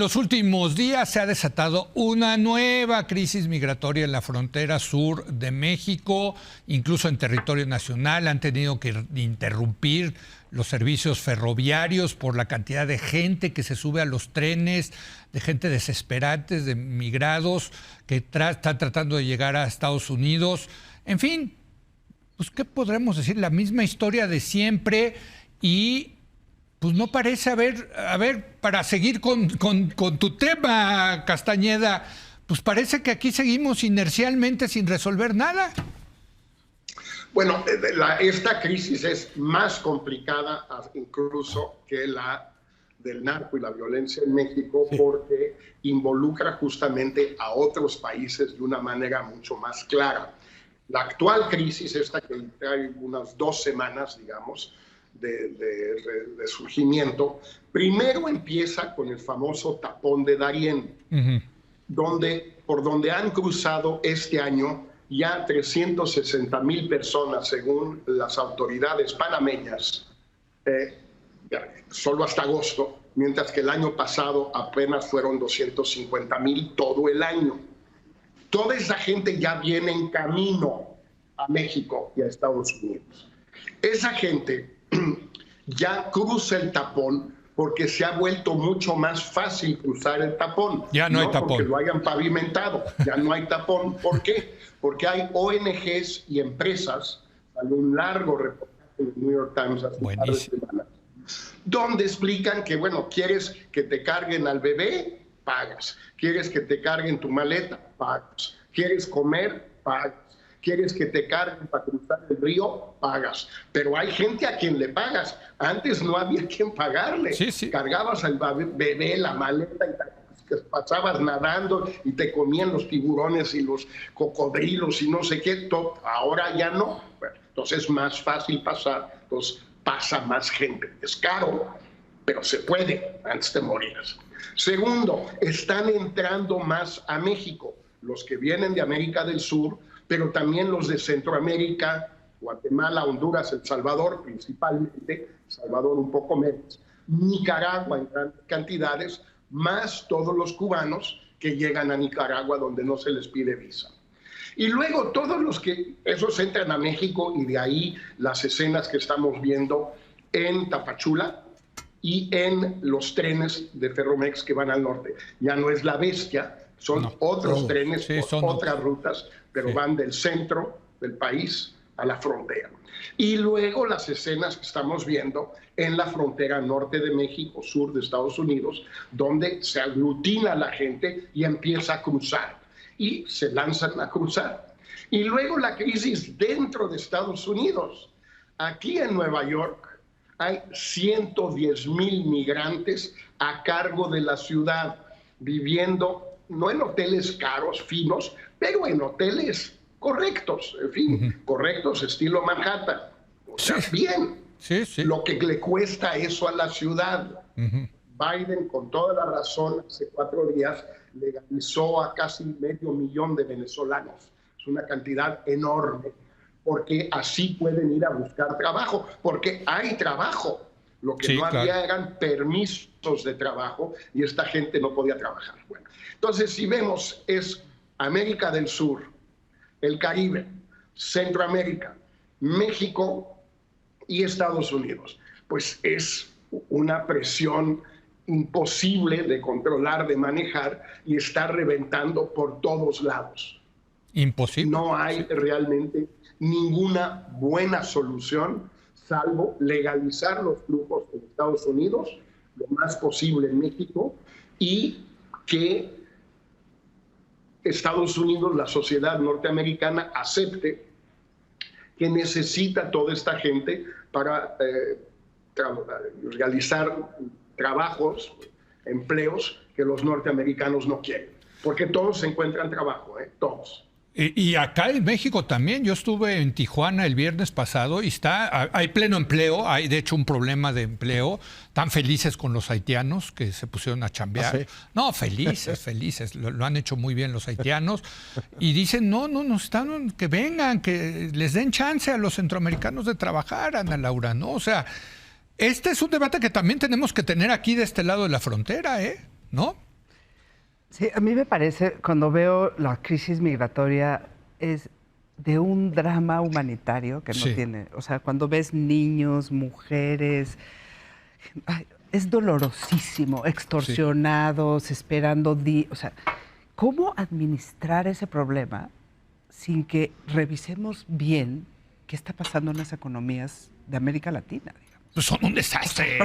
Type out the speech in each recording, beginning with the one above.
los últimos días se ha desatado una nueva crisis migratoria en la frontera sur de México, incluso en territorio nacional. Han tenido que interrumpir los servicios ferroviarios por la cantidad de gente que se sube a los trenes, de gente desesperantes, de migrados que están tratando de llegar a Estados Unidos. En fin, pues ¿qué podremos decir? La misma historia de siempre y pues no parece haber, para seguir con tu tema, Castañeda, pues parece que aquí seguimos inercialmente sin resolver nada. Bueno, esta crisis es más complicada incluso que la del narco y la violencia en México, sí, porque involucra justamente a otros países de una manera mucho más clara. La actual crisis, esta que trae unas 2 semanas, digamos, de surgimiento, primero empieza con el famoso tapón de Darién, por donde han cruzado este año ya 360,000 personas, según las autoridades panameñas, solo hasta agosto, mientras que el año pasado apenas fueron 250,000 todo el año. Toda esa gente ya viene en camino a México y a Estados Unidos. Esa gente ya cruza el tapón porque se ha vuelto mucho más fácil cruzar el tapón. Ya no hay tapón. Porque lo hayan pavimentado, ya no hay tapón. ¿Por qué? Porque hay ONGs y empresas, hay un largo reportaje en el New York Times hace un par de semanas, donde explican que, bueno, quieres que te carguen al bebé, pagas. Quieres que te carguen tu maleta, pagas. Quieres comer, pagas. Quieres que te carguen para cruzar el río, pagas. Pero hay gente a quien le pagas. Antes no había quien pagarle. Sí, sí. Cargabas al bebé, la maleta, y pasabas nadando y te comían los tiburones y los cocodrilos y no sé qué. Todo. Ahora ya no. Bueno, entonces es más fácil pasar. Entonces pasa más gente. Es caro, pero se puede antes de morir. Segundo, están entrando más a México. Los que vienen de América del Sur, pero también los de Centroamérica, Guatemala, Honduras, El Salvador, principalmente, Salvador un poco menos, Nicaragua en grandes cantidades, más todos los cubanos que llegan a Nicaragua donde no se les pide visa. Y luego todos los que, esos entran a México y de ahí las escenas que estamos viendo en Tapachula y en los trenes de Ferromex que van al norte. Ya no es La Bestia, son otros trenes, sí, son otras rutas, pero sí, van del centro del país a la frontera. Y luego las escenas que estamos viendo en la frontera norte de México, sur de Estados Unidos, donde se aglutina la gente y empieza a cruzar. Y se lanzan a cruzar. Y luego la crisis dentro de Estados Unidos. Aquí en Nueva York hay 110,000 migrantes a cargo de la ciudad, viviendo no en hoteles caros, finos, pero en hoteles correctos, en fin, correctos, estilo Manhattan. O sea, bien, lo que le cuesta eso a la ciudad. Biden, con toda la razón, hace 4 días legalizó a casi 500,000 de venezolanos. Es una cantidad enorme, porque así pueden ir a buscar trabajo, porque hay trabajo. Lo que no había eran permisos de trabajo y esta gente no podía trabajar. Bueno, entonces, si vemos, es América del Sur, el Caribe, Centroamérica, México y Estados Unidos. Pues es una presión imposible de controlar, de manejar y está reventando por todos lados. Imposible. No hay realmente ninguna buena solución salvo legalizar los flujos en Estados Unidos, lo más posible en México, y que Estados Unidos, la sociedad norteamericana, acepte que necesita toda esta gente para realizar trabajos, empleos que los norteamericanos no quieren. Porque todos se encuentran trabajo, todos. Y acá en México también. Yo estuve en Tijuana el viernes pasado y hay pleno empleo, hay de hecho un problema de empleo. Están felices con los haitianos que se pusieron a chambear. ¿Ah, sí? No, felices. Lo han hecho muy bien los haitianos. Y dicen, no, están, que vengan, que les den chance a los centroamericanos de trabajar, Ana Laura, ¿no? O sea, este es un debate que también tenemos que tener aquí de este lado de la frontera, ¿no? Sí, a mí me parece, cuando veo la crisis migratoria, es de un drama humanitario que no Sí. tiene. O sea, cuando ves niños, mujeres, ay, es dolorosísimo, extorsionados, esperando o sea, ¿cómo administrar ese problema sin que revisemos bien qué está pasando en las economías de América Latina, digamos? Pues son un desastre.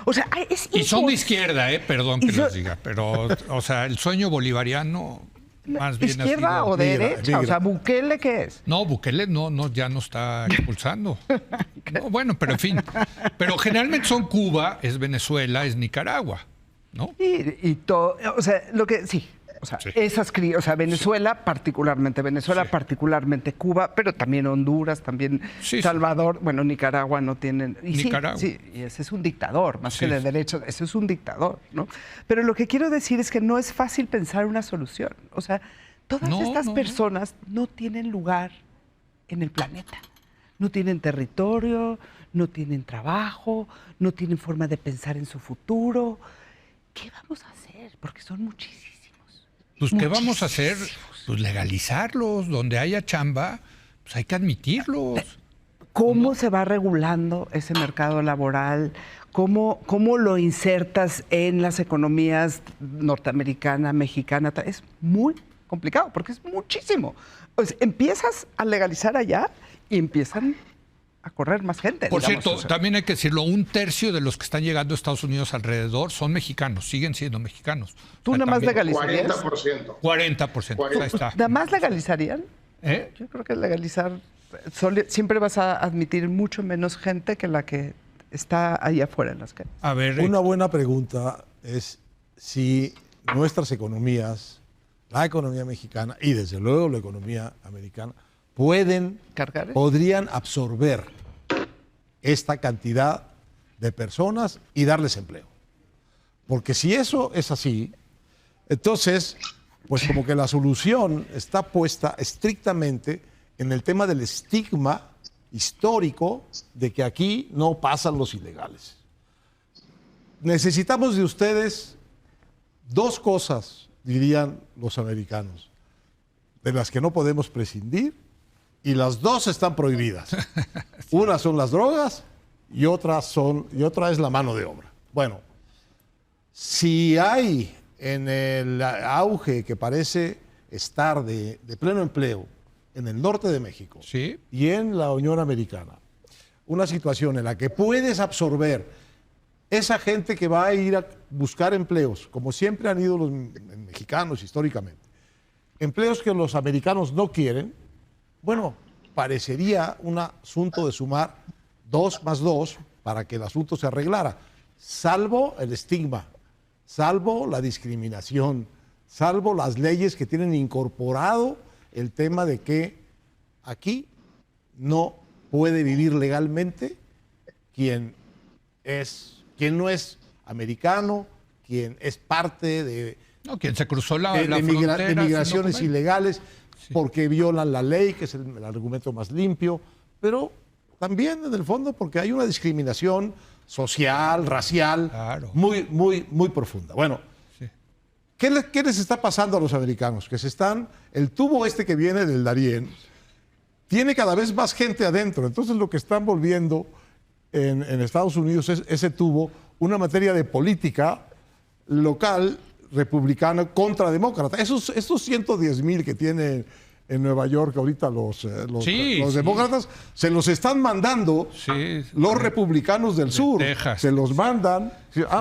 O sea, es Y son de impos- izquierda, perdón Y que son- les diga, pero, o sea, el sueño bolivariano más bien ha ¿Izquierda sido... o derecha? O sea, ¿Bukele qué es? No, Bukele ya no está expulsando. No, bueno, pero en fin. Pero generalmente son Cuba, es Venezuela, es Nicaragua, ¿no? Y todo, o sea, lo que sí, o sea, Sí. o sea, Venezuela particularmente Cuba, pero también Honduras, también Sí, Salvador, bueno, Nicaragua no tienen. Y Nicaragua. Sí, y ese es un dictador, más que Sí. de derecho, ese es un dictador, ¿no? Pero lo que quiero decir es que no es fácil pensar una solución. O sea, todas No, estas no. personas no tienen lugar en el planeta. No tienen territorio, no tienen trabajo, no tienen forma de pensar en su futuro. ¿Qué vamos a hacer? Porque son muchísimos. Pues, ¿qué vamos a hacer? Muchísimos. Pues legalizarlos. Donde haya chamba, pues hay que admitirlos. ¿Cómo se va regulando ese mercado laboral? ¿Cómo lo insertas en las economías norteamericana, mexicana? Es muy complicado porque es muchísimo. Pues empiezas a legalizar allá y empiezan a correr más gente. Por digamos, cierto, o sea. también hay que decirlo, 1/3 de los que están llegando a Estados Unidos alrededor son mexicanos, siguen siendo mexicanos. ¿Tú nada más legalizarías? 40%. 40%, ahí está. ¿Nada más legalizarían? ¿Eh? Yo creo que legalizar, siempre vas a admitir mucho menos gente que la que está ahí afuera en las calles. A ver, Una buena pregunta es si nuestras economías, la economía mexicana y desde luego la economía americana, podrían absorber esta cantidad de personas y darles empleo. Porque si eso es así, entonces, pues como que la solución está puesta estrictamente en el tema del estigma histórico de que aquí no pasan los ilegales. Necesitamos de ustedes dos cosas, dirían los americanos, de las que no podemos prescindir, y las dos están prohibidas. Una son las drogas y otra es la mano de obra. Bueno, si hay en el auge que parece estar de pleno empleo en el norte de México Sí. y en la Unión Americana, una situación en la que puedes absorber esa gente que va a ir a buscar empleos, como siempre han ido los mexicanos históricamente, empleos que los americanos no quieren, bueno, parecería un asunto de sumar 2 más 2 para que el asunto se arreglara, salvo el estigma, salvo la discriminación, salvo las leyes que tienen incorporado el tema de que aquí no puede vivir legalmente quien no es americano, quien es parte de no, quien se cruzó la de frontera de sin migraciones documento. ilegales porque violan la ley, que es el argumento más limpio, pero también en el fondo porque hay una discriminación social, racial, Claro. muy, muy, muy profunda. Bueno, Sí. ¿qué les está pasando a los americanos? Que el tubo este que viene del Darién tiene cada vez más gente adentro, entonces lo que están volviendo en Estados Unidos es ese tubo una materia de política local republicana contra demócrata. Estos 110,000 que tienen en Nueva York ahorita los Sí. demócratas, se los están mandando Sí. los republicanos del sur. Texas. Se los mandan.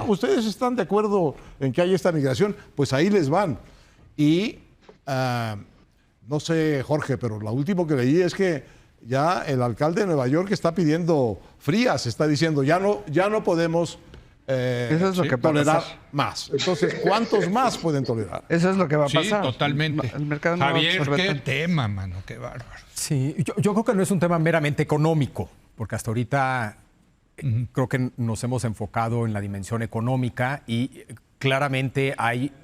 ¿Ustedes están de acuerdo en que hay esta migración? Pues ahí les van. Y no sé, Jorge, pero lo último que leí es que ya el alcalde de Nueva York está pidiendo Frías, está diciendo ya no podemos Eso es lo que va a tolerar pasar. más. Entonces, ¿cuántos más pueden tolerar? Eso es lo que va a Sí, pasar. totalmente. El mercado no va a Javier, absorber qué tanto. tema, mano, qué bárbaro. Sí, yo creo que no es un tema meramente económico, porque hasta ahorita creo que nos hemos enfocado en la dimensión económica y claramente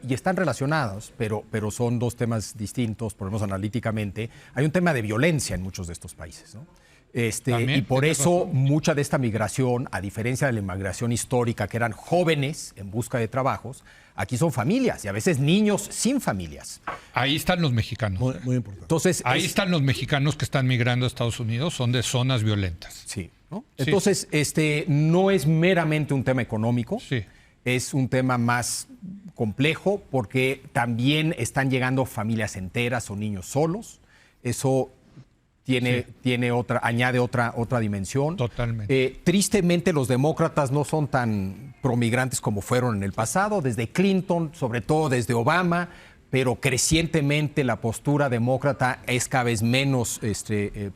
y están relacionados, pero son dos temas distintos, por lo menos analíticamente. Hay un tema de violencia en muchos de estos países, ¿no? También, y por tienes eso razón. mucha de esta migración, a diferencia de la inmigración histórica, que eran jóvenes en busca de trabajos, aquí son familias y a veces niños sin familias. Ahí están los mexicanos. Muy importante. Entonces, Ahí están los mexicanos que están migrando a Estados Unidos, son de zonas violentas. Sí, ¿no? Sí. Entonces, no es meramente un tema económico, Sí. es un tema más complejo porque también están llegando familias enteras o niños solos. Eso añade otra dimensión. Totalmente. Tristemente, los demócratas no son tan promigrantes como fueron en el pasado, desde Clinton, sobre todo desde Obama, pero crecientemente la postura demócrata es cada vez menos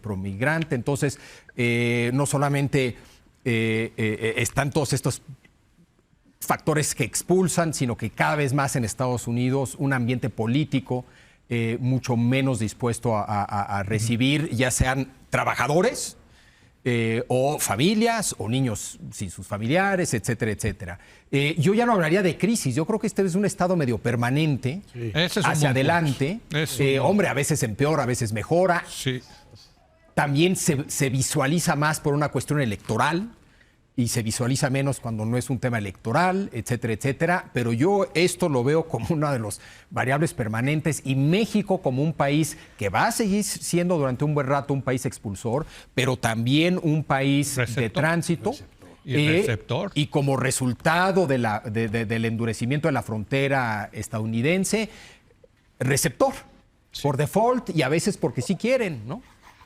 promigrante. Entonces, no solamente están todos estos factores que expulsan, sino que cada vez más en Estados Unidos un ambiente político mucho menos dispuesto a recibir, ya sean trabajadores o familias o niños sin sus familiares, etcétera, etcétera. Yo ya no hablaría de crisis, yo creo que este es un estado medio permanente, Ese es un buen hacia adelante. punto. Es un buen Hombre, a veces empeora, a veces mejora. Sí. También se visualiza más por una cuestión electoral y se visualiza menos cuando no es un tema electoral, etcétera, etcétera. Pero yo esto lo veo como una de las variables permanentes y México como un país que va a seguir siendo durante un buen rato un país expulsor, pero también un país de Receptor. tránsito. Y receptor. Y como resultado del endurecimiento de la frontera estadounidense, receptor, por default y a veces porque sí quieren, ¿no?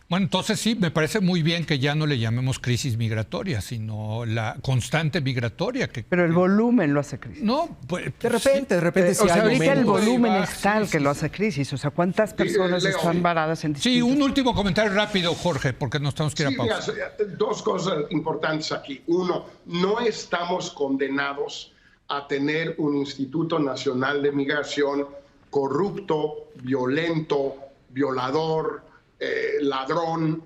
Bueno, entonces sí, me parece muy bien que ya no le llamemos crisis migratoria, sino la constante migratoria. Pero el volumen lo hace crisis. No, pues, De repente O sí sea, hay ahorita el momentos. volumen Ahí va, es tal sí, que sí, lo sí. hace crisis. O sea, ¿cuántas personas Leo. están varadas en Sí, distintos... un último comentario rápido, Jorge, porque nos tenemos que ir a Sí, pausa. mira, dos cosas importantes aquí. Uno, no estamos condenados a tener un Instituto Nacional de Migración corrupto, violento, violador, ladrón.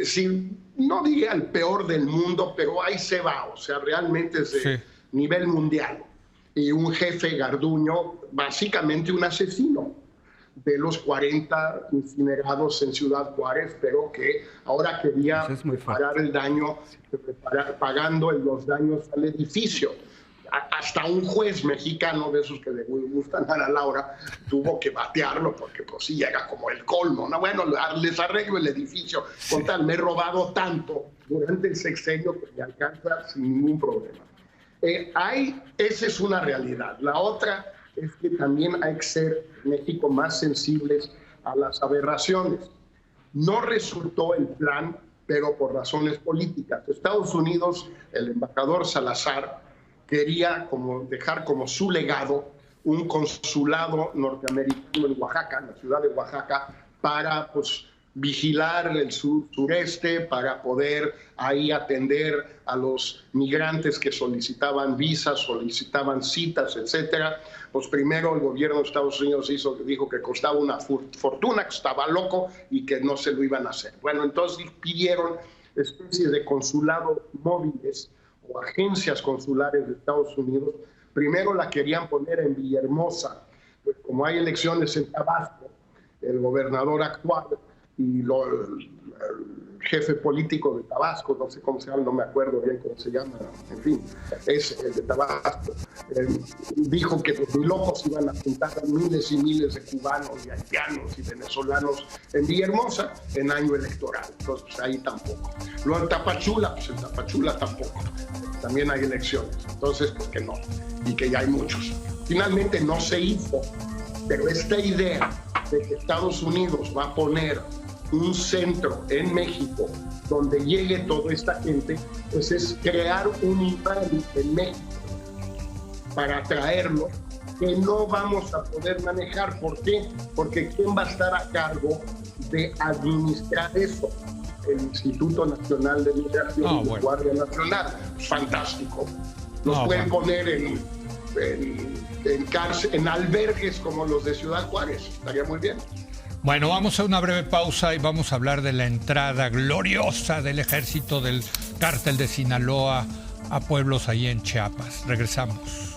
Sí, no diría el peor del mundo, pero ahí se va. O sea, realmente es de nivel mundial. Y un jefe Garduño, básicamente un asesino de los 40 incinerados en Ciudad Juárez, pero que ahora quería Eso es muy reparar el daño, pagando los daños al edificio. Hasta un juez mexicano de esos que le gustan a Ana Laura tuvo que batearlo porque pues sí llega como el colmo, ¿no? Bueno, les arreglo el edificio, con tal, me he robado tanto durante el sexenio que me alcanza sin ningún problema. Esa es una realidad. La otra es que también hay que ser en México más sensibles a las aberraciones. No resultó el plan, pero por razones políticas. Estados Unidos, el embajador Salazar quería dejar como su legado un consulado norteamericano en Oaxaca, en la ciudad de Oaxaca, para vigilar el sureste, para poder ahí atender a los migrantes que solicitaban visas, solicitaban citas, etcétera. Pues primero el gobierno de Estados Unidos dijo que costaba una fortuna, que estaba loco y que no se lo iban a hacer. Bueno, entonces pidieron especies de consulados móviles o agencias consulares de Estados Unidos. Primero la querían poner en Villahermosa, pues como hay elecciones en Tabasco, el gobernador actual y el jefe político de Tabasco, no sé cómo se llama, no me acuerdo bien cómo se llama, en fin, es el de Tabasco, dijo que los muy locos iban a juntar a miles y miles de cubanos y haitianos y venezolanos en Villahermosa en año electoral. Entonces, pues, ahí tampoco. Luego en Tapachula, pues en Tapachula tampoco. También hay elecciones. Entonces, ¿por qué no? Y que ya hay muchos. Finalmente no se hizo, pero esta idea de que Estados Unidos va a poner un centro en México donde llegue toda esta gente, pues es crear un imán en México para atraerlo que no vamos a poder manejar. ¿Por qué? Porque ¿quién va a estar a cargo de administrar eso? El Instituto Nacional de Migración y la Guardia Nacional. Fantástico. Los pueden poner en cárcel, en albergues como los de Ciudad Juárez. Estaría muy bien. Bueno, vamos a una breve pausa y vamos a hablar de la entrada gloriosa del ejército del cártel de Sinaloa a pueblos ahí en Chiapas. Regresamos.